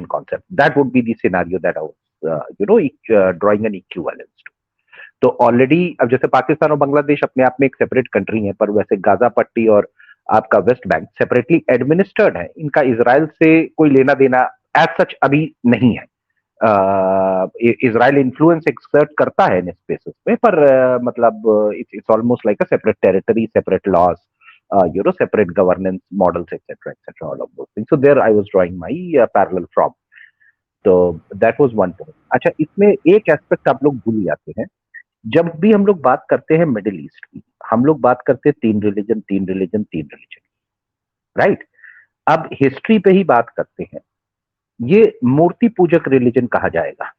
concept. That would be the scenario that I was, drawing an equivalence to. तो already अब जैसे पाकिस्तान और बांग्लादेश अपने आप में एक सेपरेट कंट्री है, पर वैसे गाजा पट्टी और आपका वेस्ट बैंक सेपरेटली एडमिनिस्टर्ड है. इनका इजराइल से कोई लेना देना एज सच अभी नहीं है. इजराइल इन्फ्लुएंस एक्सर्ट करता है इन स्पेसेस में, पर मतलब it's almost like a separate territory, separate laws, separate governance models, etc., all of those things. So there I was drawing my parallel from. So that was one point. अच्छा, इसमें एक aspect आप लोग भूल जाते हैं. जब भी हम लोग बात करते हैं मिडिल ईस्ट की, हम लोग बात करते हैं तीन रिलीजन, राइट. अब हिस्ट्री पे ही बात करते हैं. ये मूर्ति पूजक रिलीजन कहा जाएगा.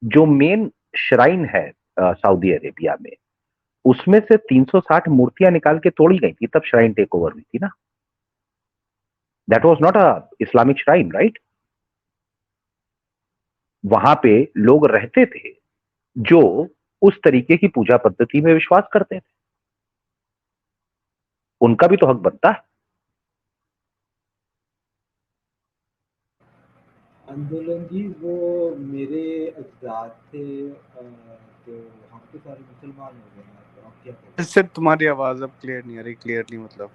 जो मेन श्राइन है सऊदी अरेबिया में, उसमें से 360 मूर्तियां निकाल के तोड़ी गई थी, तब श्राइन टेक ओवर हुई थी ना. That was not a Islamic shrine, right. वहां पे लोग रहते थे जो उस तरीके की पूजा पद्धति में विश्वास करते थे. उनका भी तो हक बनता है. आंदोलन जी, वो मेरे अजदाद थे, तो हम तो सारे मुसलमान हो गए हैं, तो आप क्या कहते हैं? इससे तुम्हारी आवाज अब क्लियर नहीं आ रही, क्लियरली मतलब.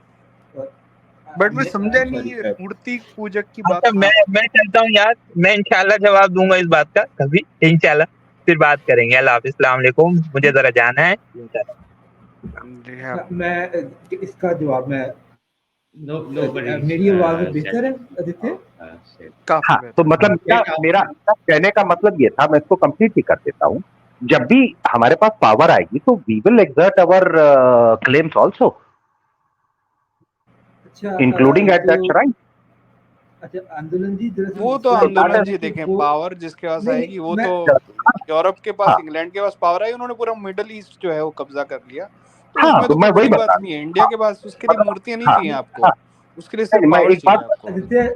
बट मैं समझा नहीं ये मूर्ति पूजक की बात. मैं चलता हूँ यार, मैं इंशाल्लाह जवाब दूंगा इस बात का कभी, इंशाल्लाह फिर बात करेंगे. अल्लाह हाफिज़, अस्सलाम वालेकुम, मुझे जरा जाना है. मैं इसका जवाब मेरी आवाज बेहतर है आदित्य? हाँ, तो मतलब मेरा कहने का मतलब ये था, मैं इसको कंप्लीट ही कर देता हूँ. जब भी हमारे पास पावर आएगी तो we will exert our claims also, including at that shrine. अच्छा आंदोलन जी, वो तो आंदोलन जी देखें, पावर जिसके पास आएगी वो तो यूरोप के पास, इंग्लैंड के पास पावर आई, उन्होंने पूरा मिडिल ईस्ट जो है वो कब्जा कर लिया. तो उसमें तो मैं वही बात नहीं है. इंडिया के पास उसके लिए मूर्तियां नहीं चाहिए आपको, उसके लिए सिर्फ पावर चाहिए आपको.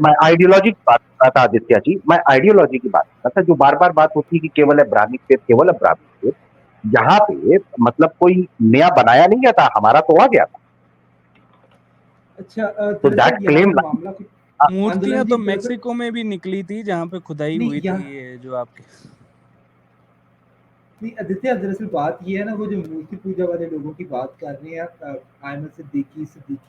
मैं आइडियोलॉजी की बात कर रहा था आदित्य जी, मैं आइडियोलॉजी की बात कर रहा था. जो बार बार बात होती है कि केवल अब्राहमिक फेथ, यहाँ पे मतलब कोई नया बनाया नहीं गया था, हमारा तो आ गया था. अच्छा, तो दैट क्लेम, मूर्तियां तो मेक्सिको में भी निकली थी जहाँ पे खुदाई हुई थी, जो आपके नहीं आदित्य, दरअसल बात ये है ना, वो जो मूर्ति पूजा वाले लोगों की बात कर रहे हैं, आयमन सिद्दीकी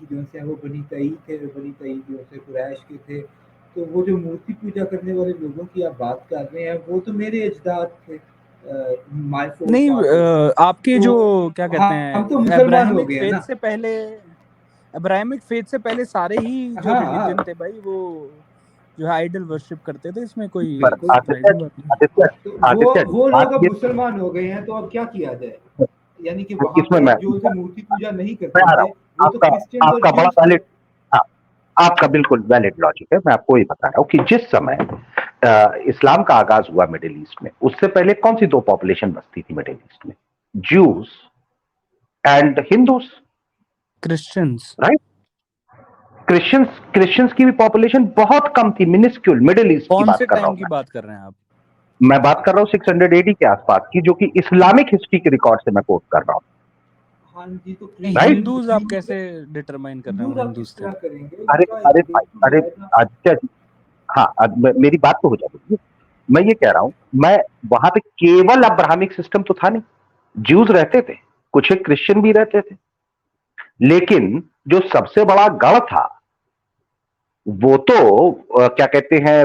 जो से वो बनी तई जो से कुरैश के थे, तो वो जो मूर्ति पूजा करने वाले लोगों की आप बात कर रहे हैं, वो तो मेरे अजदाद थे. नहीं, आपके जो क्या कहते हैं, हम तो मुसलमान हो गए फेथ से पहले, अब्राहमिक फेथ से पहले सारे ही जो रिलीजन थे भाई, वो जो है आइडल वर्शिप करते थे. इसमें कोई वो लोग अब मुसलमान हो गए हैं, तो अब क्या किया जाए? यानी कि वहां पर जो मूर्ति पूजा नहीं करते थे, वो तो क्रिश्चियन और आपका बड़ा वैलिड, आपका बिल्कुल वैलिड लॉजिक है. मैं आपको ये बता रहा हूँ कि जिस समय इस्लाम का आगाज हुआ मिडिल ईस्ट में, उससे पहले कौन सी दो पॉपुलेशन बसती थी मिडिल ईस्ट में? Jews and Hindus, Christians, right. Christians की भी पॉपुलेशन बहुत कम थी, मिनिस्क्यूल. मिडिल ईस्ट की बात कर रहा हूँ. बात कर रहे हैं आप? मैं बात कर रहा हूँ 600 AD के आसपास की, जो कि इस्लामिक हिस्ट्री के रिकॉर्ड से मैं कोट कर रहा हूँ. हाँ जी, तो हिंदूज आप कैसे डिटरमाइन कर रहे हो? हिंदूज करेंगे? अरे आदित्य जी, हाँ, मेरी बात तो हो जाएगी. मैं ये कह रहा हूँ, मैं वहां पे केवल अब्राहमिक सिस्टम तो था नहीं. ज्यूज रहते थे, कुछ एक क्रिश्चियन भी रहते थे, लेकिन जो सबसे बड़ा गढ़ था वो तो क्या कहते हैं,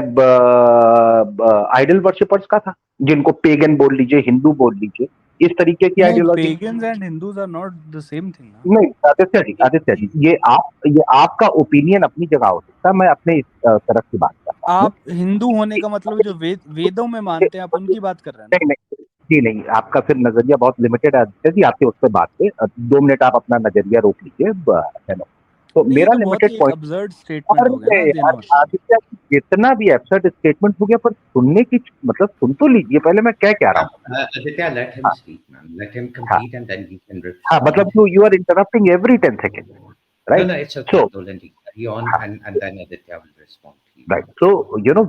आइडल वर्शिपर्स का था, जिनको पेगन बोल लीजिए, हिंदू बोल लीजिए, इस तरीके की ideology. Pagans and Hindus are not the same thing. नहीं आदित्य जी, ये आपका ओपिनियन अपनी जगह हो सकता है, मैं अपने इस तरफ की बात कर रहा हूं. आप हिंदू होने का मतलब जो वेदों में मानते हैं, आप उनकी बात कर रहे हैं? नहीं, आपका फिर नजरिया बहुत लिमिटेड है आदित्य जी. आपके उस पर बात पे 2 मिनट आप अपना नजरिया रोक लीजिए. तो मेरा लिमिटेड पॉइंट, अब्सर्ड स्टेटमेंट हो गया ना आदित्य, जितना भी एब्सर्ड स्टेटमेंट हो गया, पर सुनने की मतलब सुन तो लीजिए पहले मैं क्या कह रहा हूँ. Aditya, let him speak, man. Let him complete and then he can respond. हाँ, मतलब you are interrupting every 10 seconds, right? No, it's okay. So, carry on, and then Aditya will respond to you. Right. So,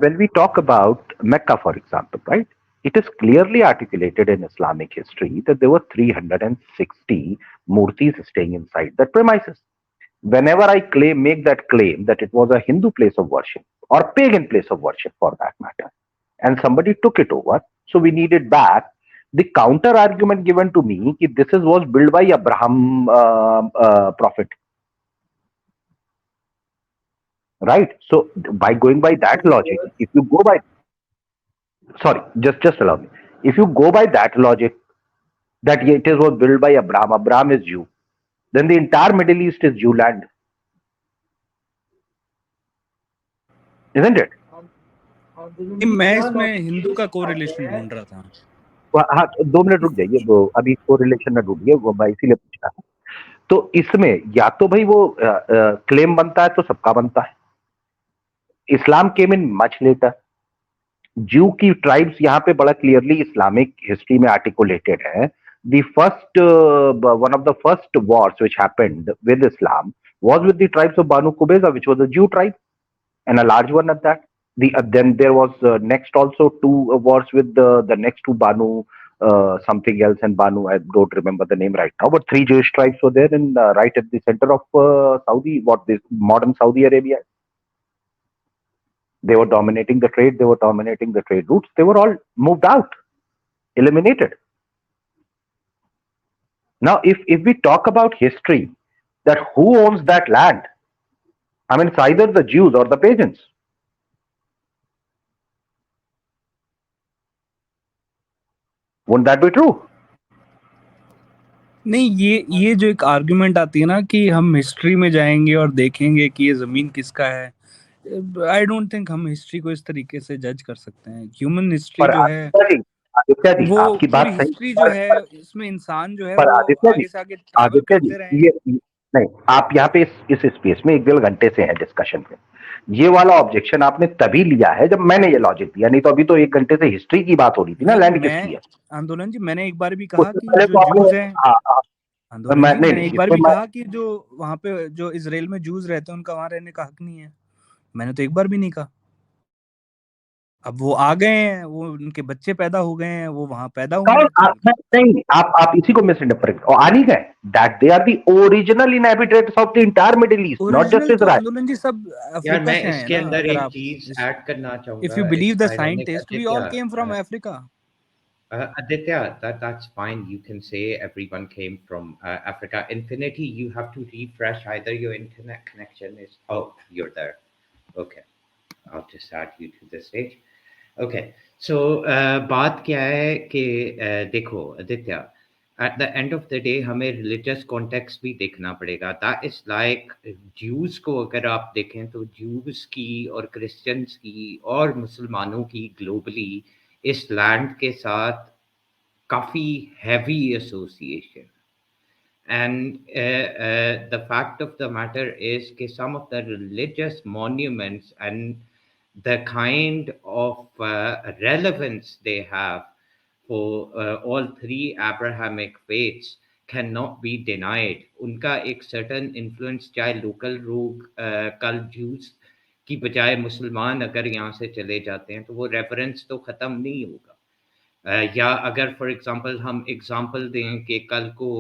when we talk about Mecca, for example, right? It is clearly articulated in Islamic history that there were 360 murtis staying inside that premises. Whenever I make that claim that it was a Hindu place of worship, or pagan place of worship for that matter, and somebody took it over, so we need it back. The counter argument given to me that this was built by Abraham prophet, right? So by going by that logic, if you go by, sorry, just allow me, if you go by that logic that it was built by Abraham is Jew, then the entire Middle East is Jew land, isn't it? मैं इसमें हिंदू का correlation ढूंढ रहा था। हाँ, 2 minute रुक जाइए, वो अभी कोरिलेशन ना ढूंढिए, वो मैं इसीलिए पूछ रहा था। तो इसमें या तो भाई वो क्लेम बनता है तो सबका बनता है। इस्लाम केम इन मच लेटर। ज्यू की ट्राइब्स यहाँ पे बड़ा क्लियरली इस्लामिक हिस्ट्री में आर्टिकुलेटेड है। The first, one of the first wars which happened with Islam was with the tribes of Banu Qurayza, which was a Jew tribe, and a large one at that. Then there was next also 2 wars with the next 2 Banu something else, and Banu, I don't remember the name right now, but 3 Jewish tribes were there in right at the center of Saudi, what this modern Saudi Arabia. They were dominating the trade, they were dominating the trade routes, they were all moved out, eliminated. Now, if we talk about history, that who owns that land? I mean, it's either the Jews or the pagans. Wouldn't that be true? नहीं, ये जो एक argument आती है ना कि हम history में जाएंगे और देखेंगे कि ये जमीन किसका है, आई डोंट थिंक हम हिस्ट्री को इस तरीके से जज कर सकते हैं। ह्यूमन हिस्ट्री जो है वो आपकी बात सही, हिस्ट्री जो है इसमें इंसान जो है वो आगे से आगे ट्रैवल करते रहे। नहीं, आप यहाँ पे इस स्पेस में 1-1.5 घंटे से हैं डिस्कशन में। ये वाला ऑब्जेक्शन आपने तभी लिया है जब मैंने ये लॉजिक दिया, नहीं तो अभी तो 1 घंटे से हिस्ट्री की बात हो रही थी ना, लैंड किसकी है। आंदोलन जी, मैंने एक बार भी कहा कि जो जूस हैं, आंदोलन जी, मैंने एक बार भी कहा कि जो वहाँ पे जो इजराइल में जूस रहते हैं उनका वहाँ रहने का हक नहीं है। मैंने तो एक बार भी नहीं कहा। अब वो आ गए हैं, वो उनके बच्चे पैदा हो गए हैं, वो वहां पैदा हुए हैं। नहीं, आप इसी को मिसइंटरप्रेट और आ नहीं गए, that they are the original inhabitants of the entire Middle East, not just Israel. Andolan ji सब यार मैं इसके अंदर एक चीज ऐड करना चाहूंगा। If you believe the scientist, we all came from Africa. Aditya, that's fine. You can say everyone came from Africa. Infinity, you have to refresh either your internet connection is. Oh, you're there. Okay, I'll just add you to the stage. Okay, so बात क्या है कि देखो Aditya, at the end of the day हमें religious context भी देखना पड़ेगा। That is like Jews को अगर आप देखें तो Jews की और Christians की और मुसलमानों की globally इस लैंड के साथ काफ़ी heavy association. And the fact of the matter is कि some of the religious monuments and the kind of relevance they have for all 3 Abrahamic faiths cannot be denied. उनका एक certain influence, चाहे local लोग कल Jews की बजाय मुसलमान अगर यहाँ से चले जाते हैं तो वो रेफरेंस तो ख़त्म नहीं होगा। या अगर फॉर एग्जांपल हम एग्जांपल दें कि कल को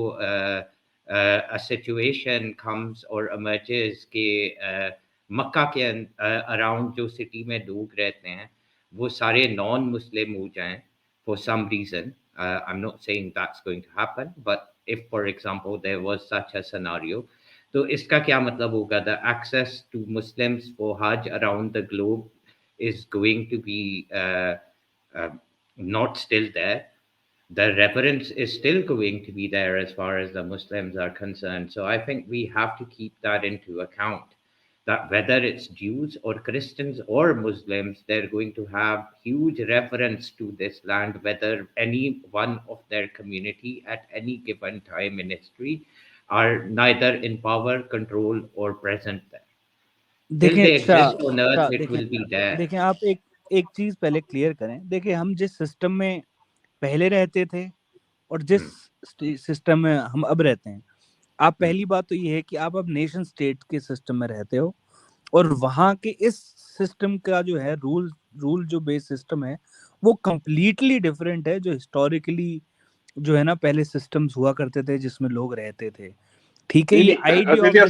a situation comes or emerges कि मक्का के अराउंड जो सिटी में लोग रहते हैं वो सारे नॉन मुस्लिम हो जाएं for some reason. I'm not saying that's going to happen, but if for example there was such a scenario, तो इसका क्या मतलब होगा? The access to Muslims for Hajj around the globe is going to be not still there. The reverence is still going to be there as far as the Muslims are concerned. So I think we have to keep that into account, that whether it's Jews or Christians or Muslims, they're going to have huge reverence to this land, whether any one of their community at any given time in history are neither in power, control or present there. Till they exist on earth, it will be there. देखें, आप एक चीज पहले clear करें। देखिए, हम जिस system में पहले रहते थे और जिस सिस्टम में हम अब रहते हैं, आप पहली बात तो ये है कि आप अब नेशन स्टेट के सिस्टम में रहते हो और वहाँ के इस सिस्टम का जो है रूल जो बेस सिस्टम है वो कंप्लीटली डिफरेंट है जो हिस्टोरिकली जो है ना पहले सिस्टम्स हुआ करते थे जिसमें लोग रहते थे। ठीक है, ये आइडिया